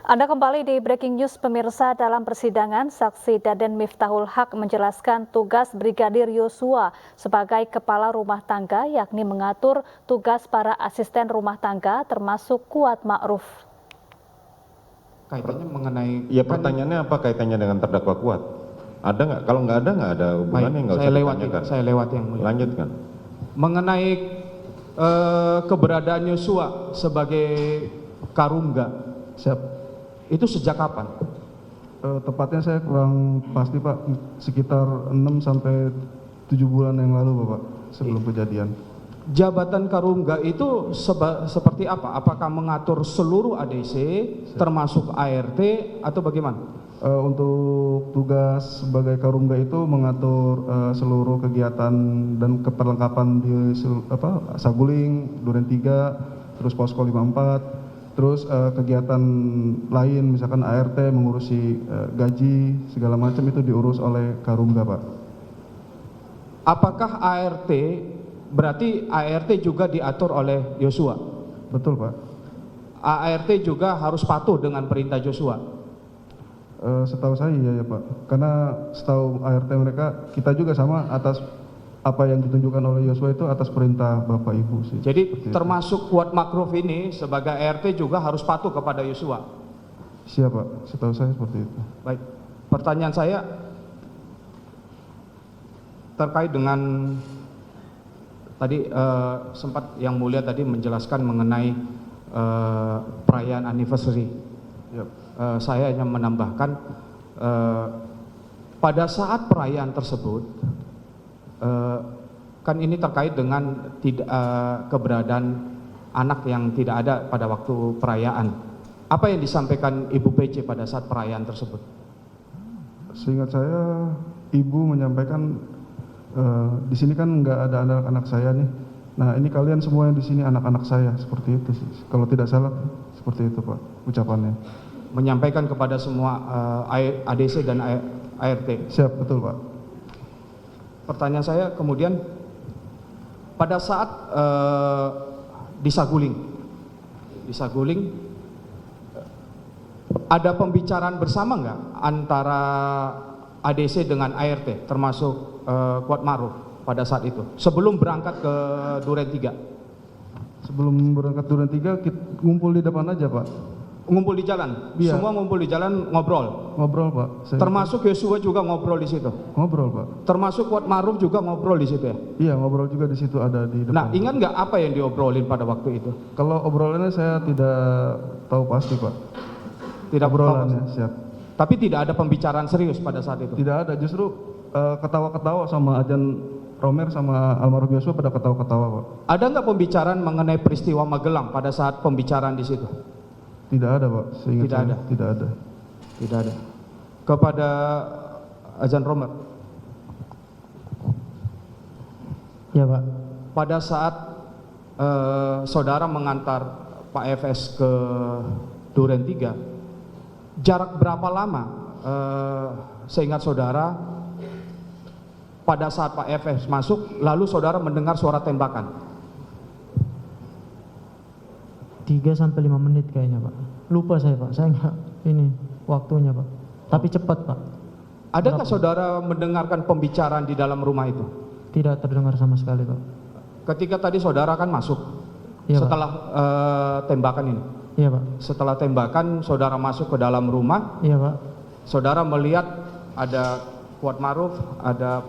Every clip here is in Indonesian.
Anda kembali di Breaking News pemirsa. Dalam persidangan, saksi Daden Miftahul Haq menjelaskan tugas Brigadir Yosua sebagai kepala rumah tangga, yakni mengatur tugas para asisten rumah tangga termasuk Kuat Ma'ruf. Kaitannya mengenai... Ya pertanyaannya apa kaitannya dengan terdakwa Kuat? Ada nggak? Kalau nggak ada hubungannya, nggak usah ditanyakan. Saya lewati yang mulia. Lanjutkan. Mengenai keberadaan Yosua sebagai Karungga, itu sejak kapan? Tepatnya saya kurang pasti Pak, sekitar 6 sampai 7 bulan yang lalu Bapak, sebelum kejadian. Jabatan Karungga itu seperti apa? Apakah mengatur seluruh ADC termasuk ART atau bagaimana? Untuk tugas sebagai Karungga itu mengatur seluruh kegiatan dan keperlengkapan di Saguling, Duren 3, terus Posko 54, terus kegiatan lain misalkan ART mengurusi gaji segala macam itu diurus oleh Karungga Pak. Apakah ART berarti ART juga diatur oleh Yosua? Betul Pak. ART juga harus patuh dengan perintah Yosua? Setahu saya iya ya Pak, karena setahu ART mereka kita juga sama atas apa yang ditunjukkan oleh Yosua itu atas perintah Bapak Ibu sih. Jadi termasuk Kuat Ma'ruf ini sebagai ART juga harus patuh kepada Yosua? Siap Pak, setahu saya seperti itu. Baik, pertanyaan saya terkait dengan tadi sempat yang mulia tadi menjelaskan mengenai perayaan anniversary. Yep. Saya hanya menambahkan pada saat perayaan tersebut kan ini terkait dengan keberadaan anak yang tidak ada pada waktu perayaan. Apa yang disampaikan Ibu PC pada saat perayaan tersebut? Seingat saya Ibu menyampaikan di sini kan nggak ada anak-anak saya nih. Nah ini kalian semua yang di sini anak-anak saya, seperti itu sih. Kalau tidak salah seperti itu Pak ucapannya. Menyampaikan kepada semua ADC dan ART. Siap, betul Pak. Pertanyaan saya kemudian pada saat di Saguling ada pembicaraan bersama nggak antara ADC dengan ART termasuk Kuat Ma'ruf pada saat itu sebelum berangkat ke Duren 3? Sebelum berangkat Duren 3 kita ngumpul di depan aja Pak. Ngumpul di jalan? Iya. Semua ngumpul di jalan ngobrol? Ngobrol Pak. Termasuk Yosua juga ngobrol di situ? Ngobrol Pak. Termasuk Kuat Ma'ruf juga ngobrol di situ ya? Iya ngobrol juga di situ ada di depan. Nah ingat nggak apa yang diobrolin pada waktu itu? Kalau obrolannya saya tidak tahu pasti Pak. Tidak obrolannya siap. Tapi tidak ada pembicaraan serius pada saat itu? Tidak ada, justru ketawa-ketawa sama Ajan Romer sama almarhum Yosua pada ketawa-ketawa Pak. Ada nggak pembicaraan mengenai peristiwa Magelang pada saat pembicaraan di situ? Tidak ada Pak, tidak ada. Tidak ada. Tidak ada. Kepada Ajan Romer. Ya Pak. Pada saat saudara mengantar Pak FS ke Duren 3, jarak berapa lama seingat saudara pada saat Pak FS masuk lalu saudara mendengar suara tembakan? 3 sampai 5 menit kayaknya Pak. Lupa saya Pak, saya nggak ini waktunya Pak. Tapi cepat Pak. Adakah saudara mendengarkan pembicaraan di dalam rumah itu? Tidak terdengar sama sekali Pak. Ketika tadi saudara kan masuk ya, setelah tembakan ini? Iya Pak. Setelah tembakan saudara masuk ke dalam rumah? Iya Pak. Saudara melihat ada Kuat Ma'ruf, ada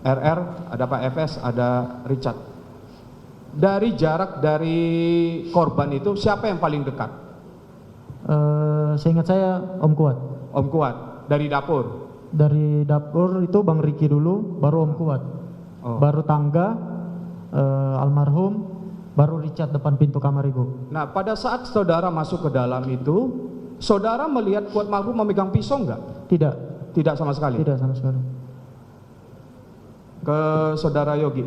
RR, ada Pak FS, ada Richard. Dari jarak dari korban itu siapa yang paling dekat? Seingat saya Om Kuat. Om Kuat dari dapur. Dari dapur itu Bang Riki dulu, baru Om Kuat. Oh. Baru tangga almarhum, baru Richard depan pintu kamar Ibu. Nah pada saat saudara masuk ke dalam itu, saudara melihat Kuat Ma'ruf memegang pisau nggak? Tidak. Tidak sama sekali. Tidak sama sekali. Ke saudara Yogi.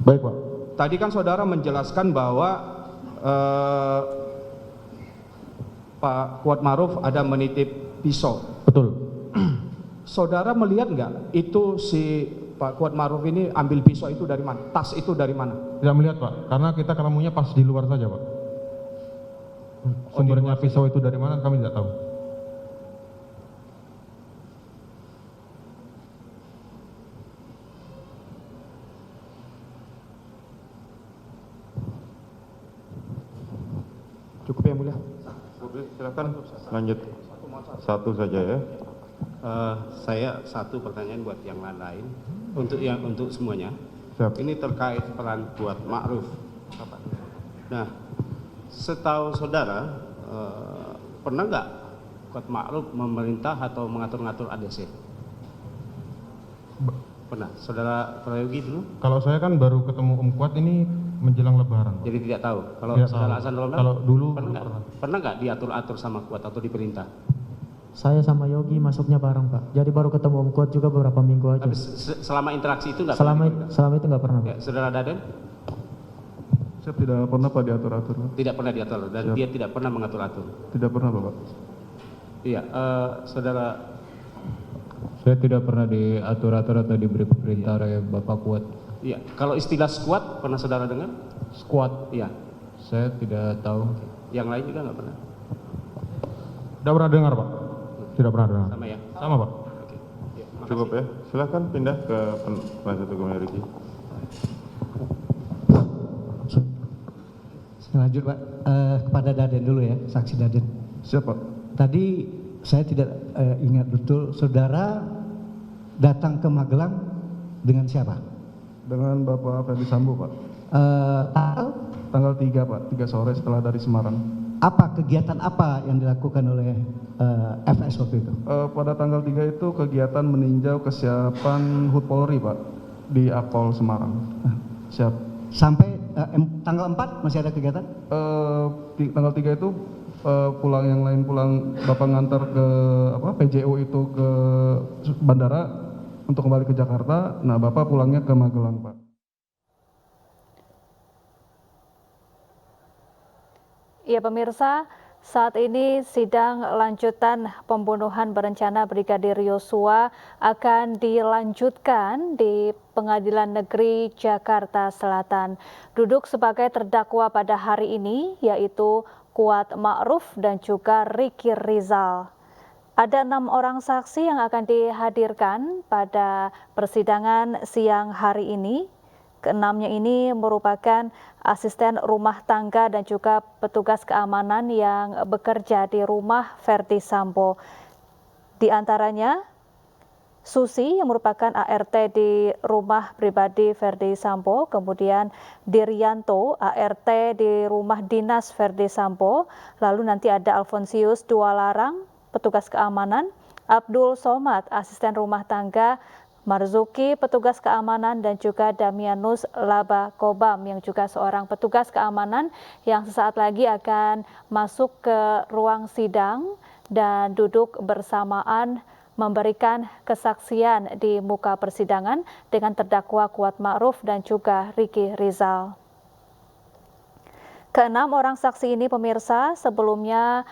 Baik Pak. Tadi kan saudara menjelaskan bahwa Pak Kuat Ma'ruf ada menitip pisau. Betul. Saudara melihat nggak itu si Pak Kuat Ma'ruf ini ambil pisau itu dari mana? Tas itu dari mana? Tidak melihat Pak, karena kita ketemunya pas di luar saja Pak. sumbernya pisau itu dari mana kami tidak tahu. Cukup ya mulia. Silakan lanjut. Satu saja ya. Saya satu pertanyaan buat yang lain untuk semuanya. Siap. Ini terkait peran Kuat Ma'ruf. Nah, setahu saudara pernah nggak Kuat Ma'ruf memerintah atau mengatur-ngatur ADC? Pernah. Saudara Prayogi dulu? Kalau saya kan baru ketemu Om Kuat ini menjelang Lebaran, Pak. Jadi tidak tahu. Kalau Tidak saudara tahu. Hasan Romel, Kalau dulu pernah nggak diatur-atur sama Kuat atau diperintah? Saya sama Yogi masuknya bareng Pak. Jadi baru ketemu Om Kuat juga beberapa minggu aja. Tapi selama interaksi itu nggak pernah diperintah? Selama itu nggak pernah Pak. Ya, saudara Daden Saya tidak pernah Pak diatur-atur, Pak. tidak pernah diatur dan dia tidak pernah mengatur-atur. Tidak pernah Bapak. Iya, saudara. Saya tidak pernah diatur-atur atau diberi perintah oleh Bapak Kuat. Iya, kalau istilah squad pernah saudara dengar? Squad, Iya, saya tidak tahu. yang lain juga nggak pernah. tidak pernah dengar, Pak. Tidak pernah dengar. Sama ya. Sama, Pak. Oke. Ya, makasih. Cukup ya. Silakan pindah ke penasihat hukumnya Riki. Lanjut Pak, kepada Daden dulu ya, saksi Daden. Siapa? Tadi saya tidak ingat betul, saudara datang ke Magelang dengan siapa? Dengan Bapak Ferdi Sambo Pak. Tanggal? Tanggal 3 Pak, 3 sore setelah dari Semarang. Apa kegiatan apa yang dilakukan oleh FS waktu itu? Pada tanggal 3 itu kegiatan meninjau kesiapan HUT Polri Pak di Akpol Semarang. Siap. Sampai tanggal 4 masih ada kegiatan? Tanggal 3 itu pulang, yang lain pulang, Bapak ngantar ke PJO itu ke bandara untuk kembali ke Jakarta. Nah, Bapak pulangnya ke Magelang, Pak. Ya pemirsa, saat ini sidang lanjutan pembunuhan berencana Brigadir Yosua akan dilanjutkan di Pengadilan Negeri Jakarta Selatan. Duduk sebagai terdakwa pada hari ini yaitu Kuat Ma'ruf dan juga Riki Rizal. Ada 6 orang saksi yang akan dihadirkan pada persidangan siang hari ini. Keenamnya ini merupakan asisten rumah tangga dan juga petugas keamanan yang bekerja di rumah Ferdi Sambo. Di antaranya Susi yang merupakan ART di rumah pribadi Ferdi Sambo, kemudian Diryanto ART di rumah dinas Ferdi Sambo, lalu nanti ada Alfonsius Dualarang, petugas keamanan, Abdul Somad, asisten rumah tangga, Marzuki, petugas keamanan, dan juga Damianus Laba Kobam yang juga seorang petugas keamanan yang sesaat lagi akan masuk ke ruang sidang dan duduk bersamaan memberikan kesaksian di muka persidangan dengan terdakwa Kuat Ma'ruf dan juga Riki Rizal. Keenam orang saksi ini pemirsa sebelumnya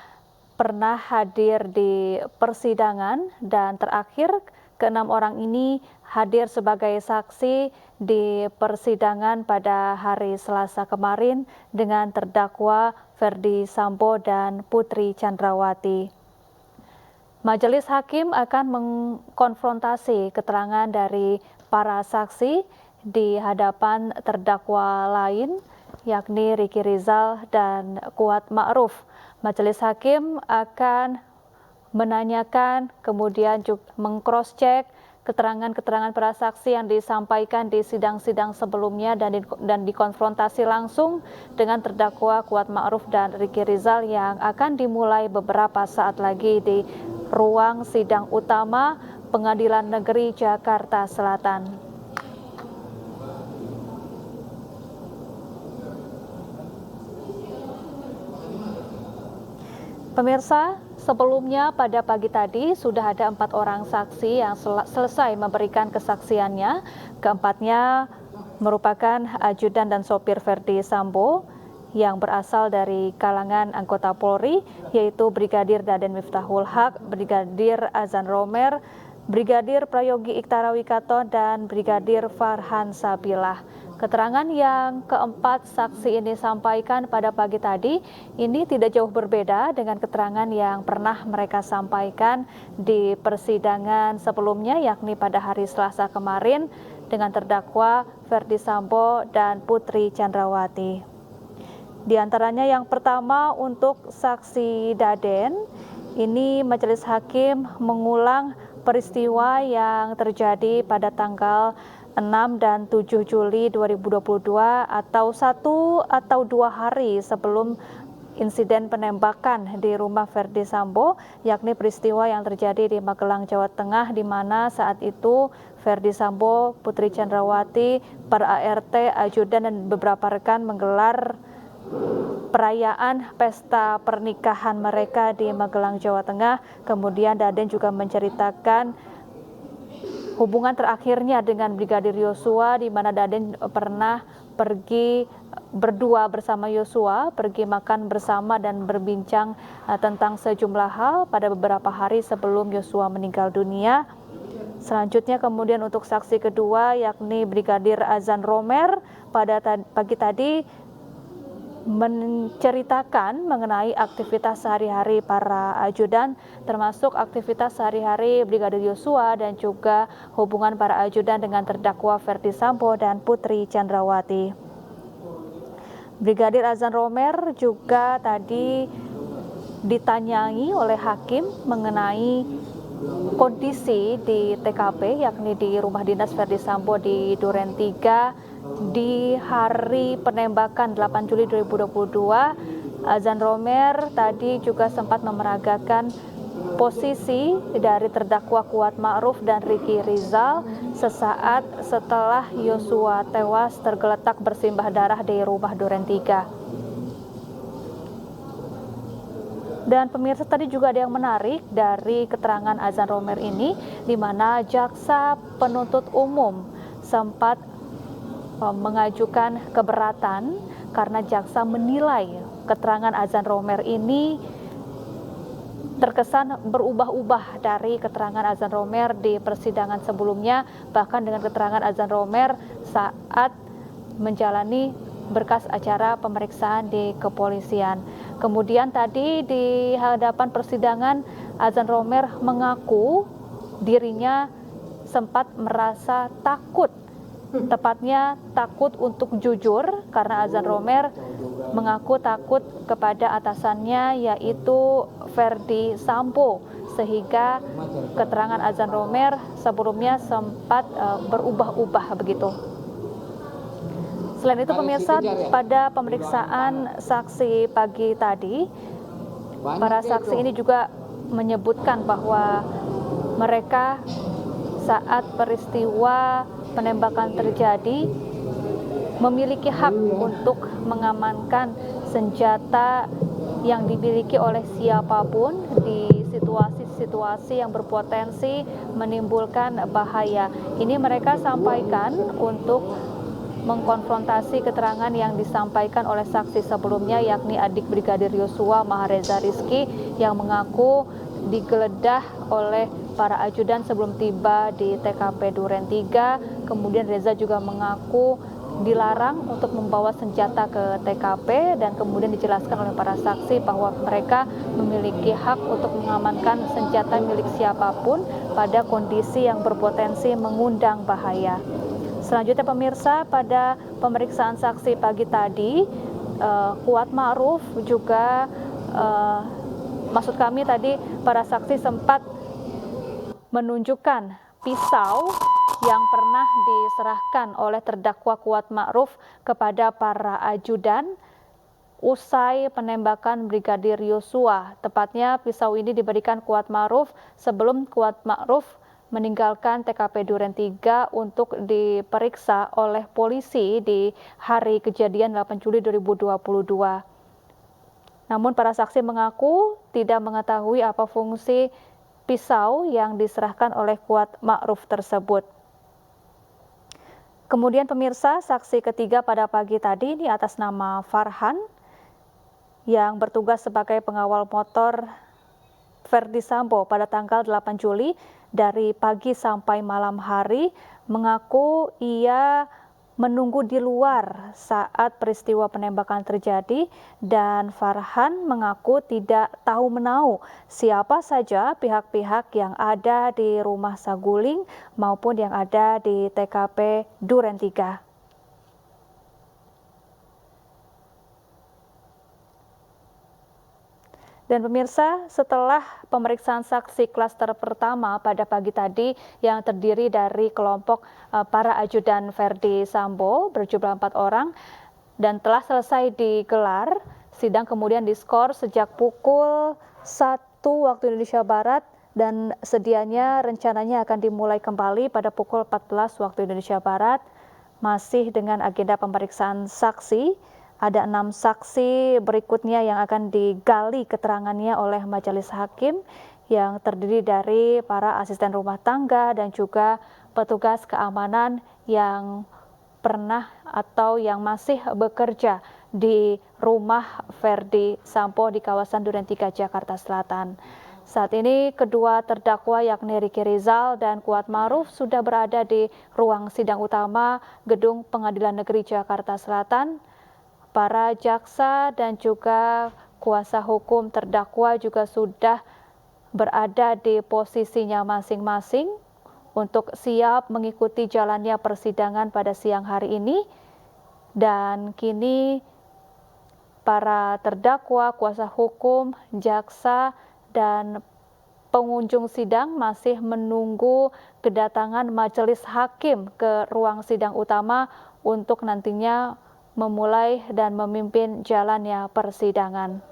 pernah hadir di persidangan dan terakhir keenam orang ini hadir sebagai saksi di persidangan pada hari Selasa kemarin dengan terdakwa Ferdi Sambo dan Putri Chandrawati. Majelis Hakim akan mengkonfrontasi keterangan dari para saksi di hadapan terdakwa lain yakni Riki Rizal dan Kuat Ma'ruf. Majelis Hakim akan menanyakan, kemudian juga meng-cross-check keterangan-keterangan para saksi yang disampaikan di sidang-sidang sebelumnya dan dikonfrontasi langsung dengan terdakwa Kuat Ma'ruf dan Riki Rizal yang akan dimulai beberapa saat lagi di ruang sidang utama Pengadilan Negeri Jakarta Selatan. Pemirsa, sebelumnya pada pagi tadi sudah ada 4 orang saksi yang selesai memberikan kesaksiannya. Keempatnya merupakan ajudan dan sopir Ferdi Sambo yang berasal dari kalangan anggota Polri, yaitu Brigadir Daden Miftahul Haq, Brigadir Azan Romer, Brigadir Prayogi Iktara Wikato, dan Brigadir Farhan Sabilah. Keterangan yang keempat saksi ini sampaikan pada pagi tadi ini tidak jauh berbeda dengan keterangan yang pernah mereka sampaikan di persidangan sebelumnya, yakni pada hari Selasa kemarin dengan terdakwa Ferdy Sambo dan Putri Chandrawati. Di antaranya yang pertama untuk saksi Daden, ini majelis hakim mengulang peristiwa yang terjadi pada tanggal 6 dan 7 Juli 2022 atau 1 atau 2 hari sebelum insiden penembakan di rumah Ferdy Sambo, yakni peristiwa yang terjadi di Magelang, Jawa Tengah, di mana saat itu Ferdy Sambo, Putri Chandrawati, para ART, ajudan dan beberapa rekan menggelar perayaan pesta pernikahan mereka di Magelang, Jawa Tengah. Kemudian Daden juga menceritakan hubungan terakhirnya dengan Brigadir Yosua, di mana Daden pernah pergi berdua bersama Yosua, pergi makan bersama dan berbincang tentang sejumlah hal pada beberapa hari sebelum Yosua meninggal dunia. Selanjutnya kemudian untuk saksi kedua, yakni Brigadir Azan Romer, pada pagi tadi menceritakan mengenai aktivitas sehari-hari para ajudan, termasuk aktivitas sehari-hari Brigadir Yosua dan juga hubungan para ajudan dengan terdakwa Ferdy Sambo dan Putri Chandrawati. Brigadir Azan Romer juga tadi ditanyai oleh hakim mengenai kondisi di TKP, yakni di rumah dinas Ferdy Sambo di Duren 3 di hari penembakan 8 Juli 2022. Azan Romer tadi juga sempat memeragakan posisi dari terdakwa Kuat Ma'ruf dan Ricky Rizal sesaat setelah Yosua tewas tergeletak bersimbah darah di rumah Duren 3. Dan pemirsa, tadi juga ada yang menarik dari keterangan Azan Romer ini, di mana jaksa penuntut umum sempat mengajukan keberatan karena jaksa menilai keterangan Azan Romer ini terkesan berubah-ubah dari keterangan Azan Romer di persidangan sebelumnya, bahkan dengan keterangan Azan Romer saat menjalani berkas acara pemeriksaan di kepolisian. Kemudian tadi di hadapan persidangan, Azan Romer mengaku dirinya sempat merasa takut, tepatnya takut untuk jujur, karena Azan Romer mengaku takut kepada atasannya, yaitu Ferdy Sambo, sehingga keterangan Azan Romer sebelumnya sempat berubah-ubah begitu. Selain itu pemirsa, pada pemeriksaan saksi pagi tadi, para saksi ini juga menyebutkan bahwa mereka saat peristiwa penembakan terjadi memiliki hak untuk mengamankan senjata yang dimiliki oleh siapapun di situasi-situasi yang berpotensi menimbulkan bahaya. Ini mereka sampaikan untuk mengkonfrontasi keterangan yang disampaikan oleh saksi sebelumnya, yakni adik Brigadir Yosua, Mahareza Rizky, yang mengaku digeledah oleh para ajudan sebelum tiba di TKP Duren 3. Kemudian Reza juga mengaku dilarang untuk membawa senjata ke TKP, dan kemudian dijelaskan oleh para saksi bahwa mereka memiliki hak untuk mengamankan senjata milik siapapun pada kondisi yang berpotensi mengundang bahaya. Selanjutnya pemirsa, pada pemeriksaan saksi pagi tadi, Kuat Ma'ruf juga, maksud kami tadi para saksi sempat menunjukkan pisau yang pernah diserahkan oleh terdakwa Kuat Ma'ruf kepada para ajudan usai penembakan Brigadir Yosua. Tepatnya pisau ini diberikan Kuat Ma'ruf sebelum Kuat Ma'ruf meninggalkan TKP Duren 3 untuk diperiksa oleh polisi di hari kejadian 8 Juli 2022. Namun para saksi mengaku tidak mengetahui apa fungsi pisau yang diserahkan oleh Kuat Ma'ruf tersebut. Kemudian pemirsa, saksi ketiga pada pagi tadi ini atas nama Farhan yang bertugas sebagai pengawal motor Ferdy Sambo pada tanggal 8 Juli dari pagi sampai malam hari, mengaku ia menunggu di luar saat peristiwa penembakan terjadi dan Farhan mengaku tidak tahu menahu siapa saja pihak-pihak yang ada di rumah Saguling maupun yang ada di TKP Duren 3. Dan pemirsa, setelah pemeriksaan saksi klaster pertama pada pagi tadi yang terdiri dari kelompok para ajudan Verdi Sambo berjumlah 4 orang dan telah selesai digelar, sidang kemudian diskor sejak pukul 1 waktu Indonesia Barat dan sedianya rencananya akan dimulai kembali pada pukul 14 waktu Indonesia Barat, masih dengan agenda pemeriksaan saksi. Ada 6 saksi berikutnya yang akan digali keterangannya oleh majelis hakim yang terdiri dari para asisten rumah tangga dan juga petugas keamanan yang pernah atau yang masih bekerja di rumah Verdi Sambo di kawasan Duren 3 Jakarta Selatan. Saat ini kedua terdakwa yakni Riki Rizal dan Kuat Ma'ruf sudah berada di ruang sidang utama Gedung Pengadilan Negeri Jakarta Selatan. Para jaksa dan juga kuasa hukum terdakwa juga sudah berada di posisinya masing-masing untuk siap mengikuti jalannya persidangan pada siang hari ini. Dan kini para terdakwa, kuasa hukum, jaksa, dan pengunjung sidang masih menunggu kedatangan majelis hakim ke ruang sidang utama untuk nantinya memulai dan memimpin jalannya persidangan.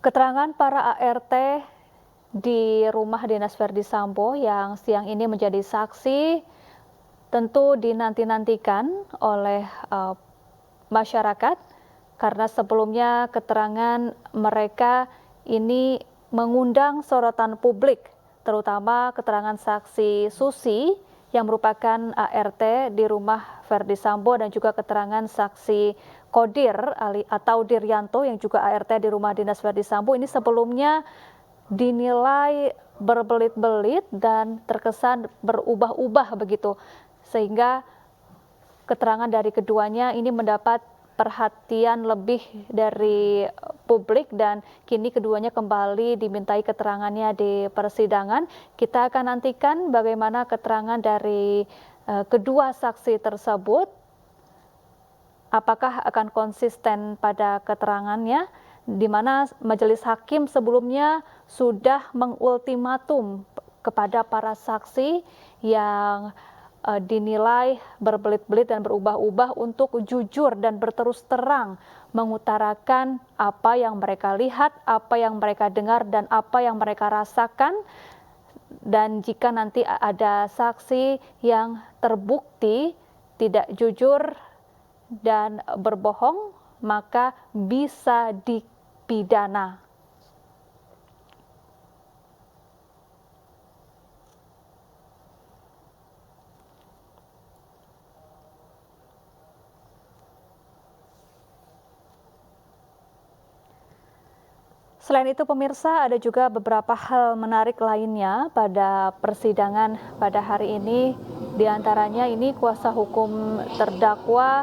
Keterangan para ART di rumah dinas Verdi Sambo yang siang ini menjadi saksi tentu dinanti-nantikan oleh masyarakat karena sebelumnya keterangan mereka ini mengundang sorotan publik, terutama keterangan saksi Susi yang merupakan ART di rumah Verdi Sambo dan juga keterangan saksi Kodir atau Diryanto yang juga ART di rumah dinas Verdi Sambo ini sebelumnya dinilai berbelit-belit dan terkesan berubah-ubah begitu, sehingga keterangan dari keduanya ini mendapat perhatian lebih dari publik dan kini keduanya kembali dimintai keterangannya di persidangan. Kita akan nantikan bagaimana keterangan dari kedua saksi tersebut, apakah akan konsisten pada keterangannya, di mana majelis hakim sebelumnya sudah mengultimatum kepada para saksi yang dinilai berbelit-belit dan berubah-ubah untuk jujur dan berterus terang mengutarakan apa yang mereka lihat, apa yang mereka dengar, dan apa yang mereka rasakan. Dan jika nanti ada saksi yang terbukti tidak jujur dan berbohong, maka bisa dipidana. Selain itu pemirsa, ada juga beberapa hal menarik lainnya pada persidangan pada hari ini. Di antaranya ini kuasa hukum terdakwa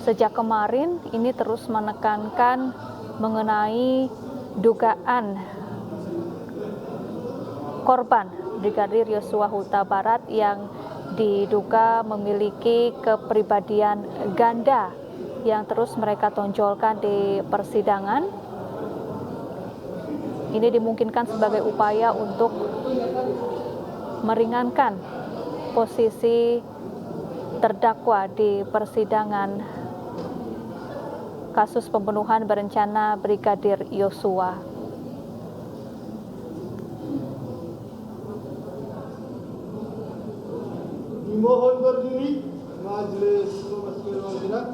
sejak kemarin ini terus menekankan mengenai dugaan korban Brigadir Yosua Huta Barat yang diduga memiliki kepribadian ganda yang terus mereka tonjolkan di persidangan. Ini dimungkinkan sebagai upaya untuk meringankan posisi terdakwa di persidangan kasus pembunuhan berencana Brigadir Yosua. Dimohon berdiri, majelis sidang.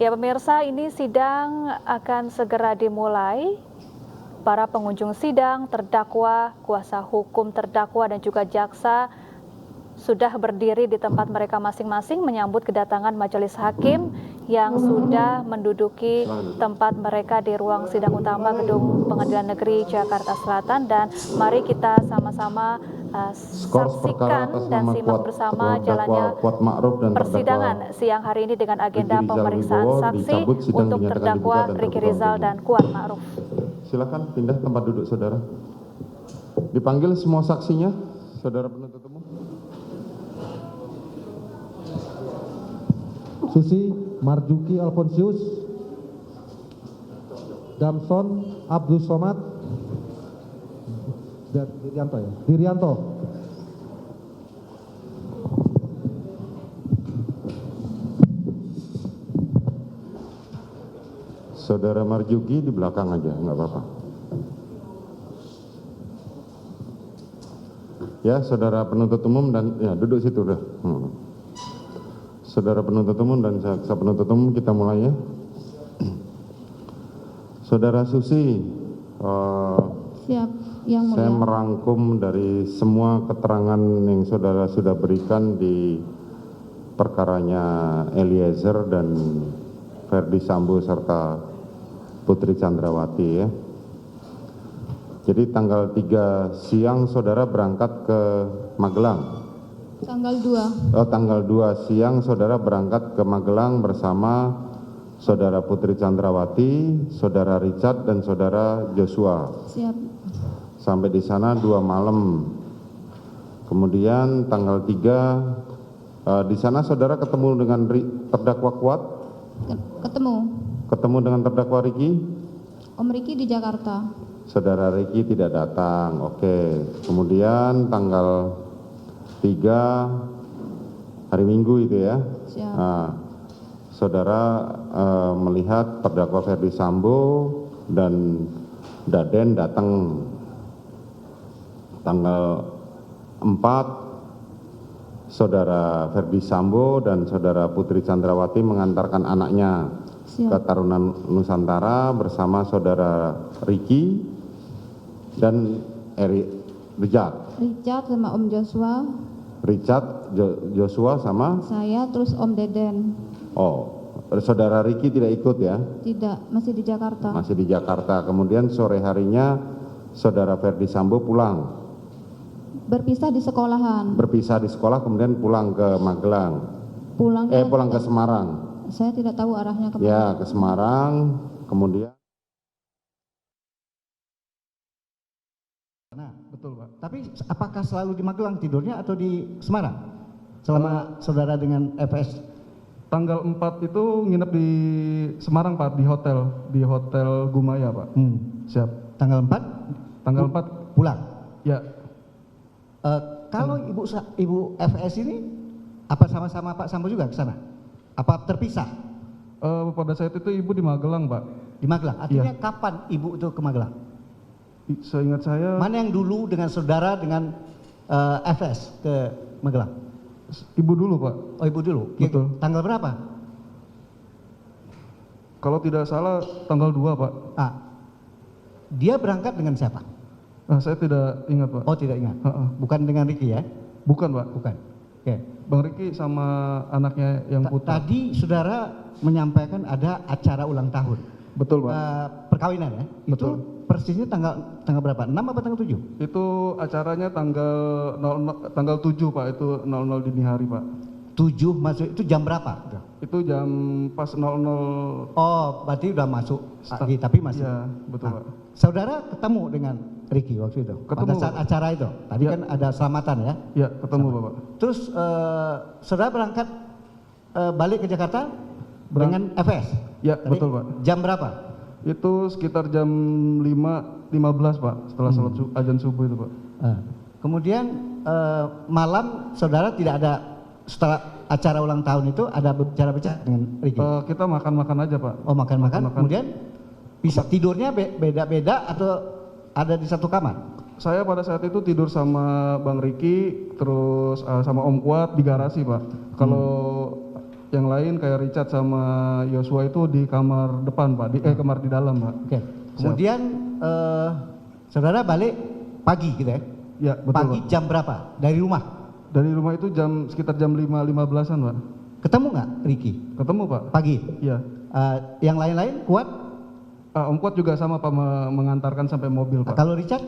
Ya pemirsa, ini sidang akan segera dimulai Para pengunjung sidang, terdakwa, kuasa hukum terdakwa dan juga jaksa sudah berdiri di tempat mereka masing-masing menyambut kedatangan majelis hakim yang sudah menduduki tempat mereka di ruang sidang utama Gedung Pengadilan Negeri Jakarta Selatan. Dan mari kita sama-sama saksikan dan simak bersama jalannya persidangan siang hari ini dengan agenda pemeriksaan saksi untuk terdakwa Ricky Rizal dan Kuat Ma'ruf. Silakan pindah tempat duduk saudara. Dipanggil semua saksinya, saudara penuntut umum. Susi Marjuki Alfonsius, Damson Abdul Somad, Dirianto ya, Dirianto. Saudara Marjuki di belakang aja, nggak apa-apa. Ya, saudara penuntut umum dan ya duduk situ udah. Saudara penuntut umum dan jaksa penuntut umum, kita mulai ya. Saudara Susi, siap, yang mulia. Saya merangkum dari semua keterangan yang saudara sudah berikan di perkaranya Eliezer dan Verdi Sambo serta Putri Chandrawati ya. Jadi tanggal 3 siang saudara berangkat ke Magelang. Tanggal 2 siang saudara berangkat ke Magelang bersama saudara Putri Chandrawati, saudara Richard dan saudara Joshua. Siap. Sampai di sana 2 malam. Kemudian tanggal 3 di sana saudara ketemu dengan terdakwa Kuat? Ketemu dengan terdakwa Ricky? Om Ricky di Jakarta. Saudara Ricky tidak datang. Oke. Kemudian tanggal 3 hari Minggu itu ya. Siap. Nah, saudara melihat terdakwa Verdi Sambo dan Daden datang tanggal 4. Saudara Verdi Sambo dan saudara Putri Chandrawati mengantarkan anaknya ke Tarunan Nusantara bersama saudara Ricky dan Richard sama Om Joshua. Joshua sama Saya terus Om Deden. Oh, saudara Ricky tidak ikut ya? Tidak, masih di Jakarta. Masih di Jakarta. Kemudian sore harinya saudara Verdi Sambo pulang. Berpisah di sekolahan. Berpisah di sekolah kemudian pulang ke Magelang. Pulang ke Semarang. Saya tidak tahu arahnya kemana. Ya, ke Semarang. Kemudian. Nah, betul Pak. Tapi apakah selalu di Magelang tidurnya atau di Semarang? Selama saudara dengan FS? Tanggal 4 itu nginep di Semarang Pak, di hotel Gumaya Pak. Siap. Tanggal 4? Tanggal 4 pulang? Ya. Kalau ibu FS ini apa sama-sama Pak Sambo juga ke sana? Apa terpisah? Pada saat itu ibu di Magelang Pak. Di Magelang? Artinya kapan ibu itu ke Magelang? Seingat saya. Mana yang dulu dengan saudara dengan FS ke Magelang? Ibu dulu Pak. Oh ibu dulu? Betul. Tanggal berapa? Kalau tidak salah tanggal 2 Pak. Dia berangkat dengan siapa? Saya tidak ingat Pak. Oh tidak ingat? Bukan dengan Ricky ya? Bukan Pak. Bukan. Oke. Bang Ricky sama anaknya yang putra. Tadi saudara menyampaikan ada acara ulang tahun. Betul Pak. Perkawinan ya? Betul. Itu persisnya tanggal berapa? 6 apa tanggal 7? Itu acaranya tanggal 7 Pak, itu 00 dini hari Pak. 7 masuk itu jam berapa? Itu jam pas 00. Oh, berarti udah masuk pagi tapi masih. Iya, betul Pak. Saudara ketemu dengan Ricky waktu itu? Ketemu. Pada saat acara itu? Tadi kan ada selamatan ya? Iya, ketemu Bapak. Terus saudara berangkat balik ke Jakarta dengan FS? Ya, betul Pak. Jam berapa? Itu sekitar jam 5.15 Pak, setelah sholat azan subuh itu Pak. Kemudian malam saudara tidak ada, setelah acara ulang tahun itu ada bicara-bicara dengan Ricky? Kita makan-makan aja Pak. Oh makan-makan, kemudian bisa tidurnya beda-beda atau ada di satu kamar? Saya pada saat itu tidur sama Bang Ricky, terus sama Om Kuat di garasi Pak. Kalau yang lain kayak Richard sama Joshua itu di kamar depan Pak, kamar di dalam Pak. Oke. Kemudian saudara balik pagi gitu ya? Ya, betul, Pagi Pak. jam berapa? Dari rumah? Dari rumah itu sekitar jam 5.15-an, Pak. Ketemu nggak Ricky? Ketemu, Pak. Pagi? Iya. Yang lain-lain kuat? Om Kuat juga sama, Pak, mengantarkan sampai mobil, Pak. Kalau Richard?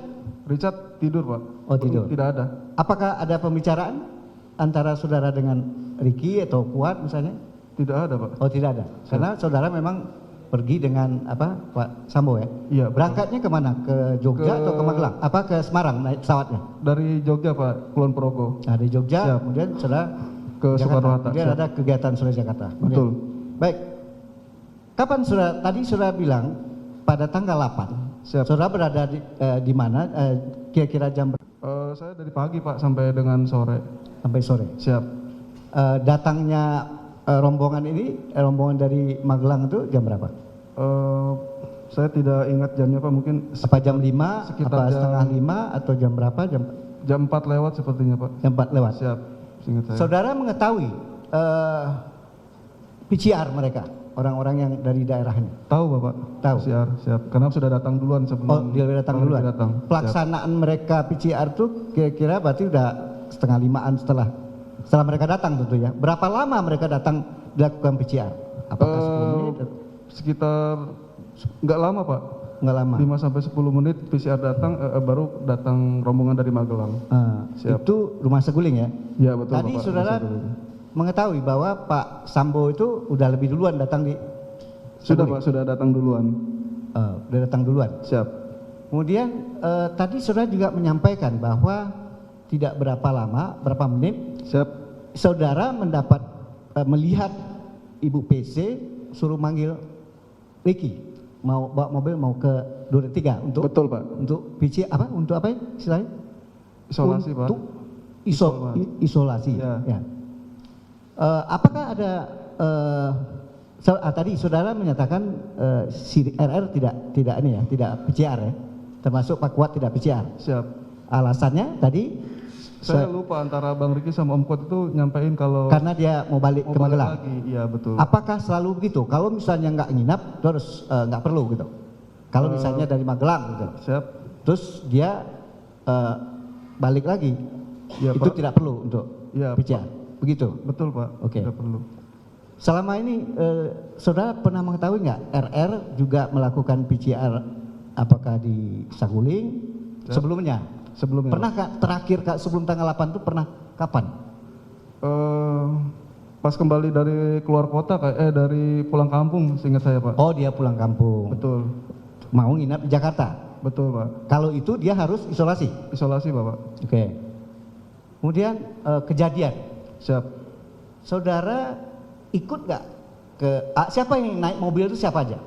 Richard tidur, Pak. Oh, tidur. Tidak ada. Apakah ada pembicaraan antara saudara dengan Ricky atau Kuat misalnya? Tidak ada, Pak. Oh, tidak ada. Karena saudara memang pergi dengan Pak Sambo ya? Iya, betul. Berangkatnya kemana? Ke Jogja atau ke Magelang? Apa ke Semarang naik pesawatnya? Dari Jogja, Pak, Kulon Progo. Nah, dari Jogja, Siap. kemudian saudara Ke Jakarta. Soekarno-Hatta. Kemudian Siap. ada kegiatan saudara Jakarta. Kemudian- Betul. Baik. Kapan saudara, tadi saudara bilang pada tanggal 8. Siap. Saudara berada di mana? Kira-kira jam Saya dari pagi, Pak, sampai dengan sore. sampai sore. Siap. Datangnya rombongan ini, rombongan dari Magelang itu jam berapa? Saya tidak ingat jamnya, Pak, mungkin Apa jam 5, sekitar apa jam- setengah 5, atau jam berapa? jam 4 lewat sepertinya, Pak. Jam 4 lewat. Siap, seingat saya. Saudara mengetahui PCR mereka, orang-orang yang dari daerahnya? Tahu, Bapak? Tahu. PCR, siap. Karena sudah datang duluan sebelum. Oh, dia datang Bang duluan. Riki datang. Siap. Pelaksanaan mereka PCR itu kira-kira berarti udah setengah 5-an setelah mereka datang tentu ya. Berapa lama mereka datang dilakukan PCR? Apakah 10 menit? Sekitar nggak lama, Pak. Nggak lama. 5 sampai 10 menit PCR datang, baru datang rombongan dari Magelang. Siap. Itu rumah Seguling ya? Ya, betul, Tadi Bapak. saudara mengetahui bahwa Pak Sambo itu udah lebih duluan datang di Sudah, Seguling? Pak, sudah datang duluan. Udah datang duluan. Siap. Kemudian tadi saudara juga menyampaikan bahwa tidak berapa lama, berapa menit, Siap. saudara mendapat melihat Ibu PC suruh manggil Ricky, mau bawa mobil mau ke Duren 3 untuk Betul, Pak. untuk PC apa? Untuk apa ya istilahnya? Isolasi, Pak. Untuk isolasi. Ya. Ya. Apakah ada tadi saudara menyatakan si RR tidak ini ya, tidak PCR ya, termasuk Pak Kuat tidak PCR. Siap. Alasannya tadi Saya lupa antara Bang Riki sama Om Kuat itu nyampein kalau karena dia mau balik ke balik Magelang. lagi. Iya, betul. Apakah selalu begitu? Kalau misalnya nggak nginap, terus nggak perlu gitu. Kalau misalnya dari Magelang gitu, Siap. terus dia balik lagi, Ya, itu Pak. tidak perlu untuk Ya, PCR. Begitu. Betul, Pak. Oke. Tidak perlu. Selama ini saudara pernah mengetahui nggak RR juga melakukan PCR apakah di Saguling sebelumnya? Sebelumnya. Pernah Kak, terakhir Kak sebelum tanggal 8 itu pernah kapan? Pas kembali dari keluar kota, dari pulang kampung, seingat saya, Pak. Oh, dia pulang kampung. Betul. Mau nginap di Jakarta. Betul, Pak. Kalau itu dia harus isolasi. Isolasi, Bapak. Oke. Kemudian kejadian. Siap. Saudara ikut nggak ke siapa yang naik mobil itu siapa aja?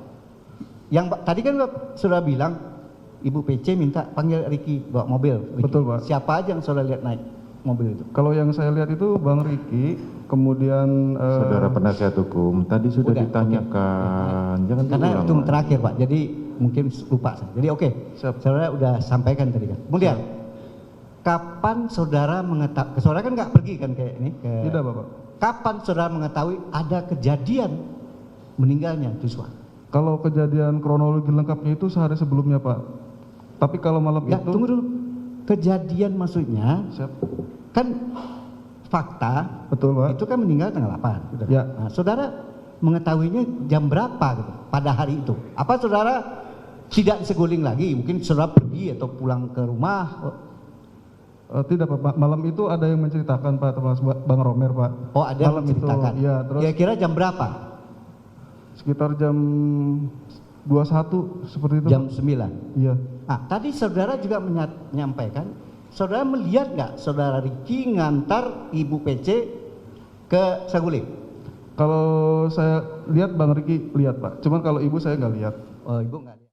Yang tadi kan saudara bilang Ibu PC minta panggil Ricky bawa mobil. Ricky. Betul, Pak. Siapa aja yang saudara lihat naik mobil itu? Kalau yang saya lihat itu Bang Riki, kemudian Saudara penasihat hukum, tadi sudah Udah, ditanyakan. Jangan Karena diulang, itu Pak. terakhir Pak. Jadi mungkin lupa saya. Jadi oke. Siap. Saudara udah sampaikan tadi kan. Kemudian kapan saudara mengetahui? Saudara kan nggak pergi kan kayak ini? Tidak, Bapak. Kapan saudara mengetahui ada kejadian meninggalnya Joshua? Kalau kejadian kronologi lengkapnya itu sehari sebelumnya, Pak. Tapi kalau malam Ya, itu tunggu dulu. Kejadian maksudnya Siap. kan fakta Betul, Pak. itu kan meninggal tanggal 8. Sudah. Ya. Nah, saudara mengetahuinya jam berapa gitu pada hari itu? Apa saudara tidak Seguling lagi? Mungkin saudara pergi atau pulang ke rumah? Tidak, Pak. Malam itu ada yang menceritakan, Pak, termasuk Bang Romer, Pak. Oh, ada yang Malam itu, menceritakan. ya, terus Kira-kira jam berapa? sekitar jam 21 seperti itu, Jam Pak. 9. Iya. Nah, tadi saudara juga menyampaikan, saudara melihat nggak saudara Ricky ngantar Ibu PC ke Saguling? Kalau saya lihat Bang Riki lihat, Pak. Cuman kalau ibu saya nggak lihat. Oh, Ibu nggak lihat.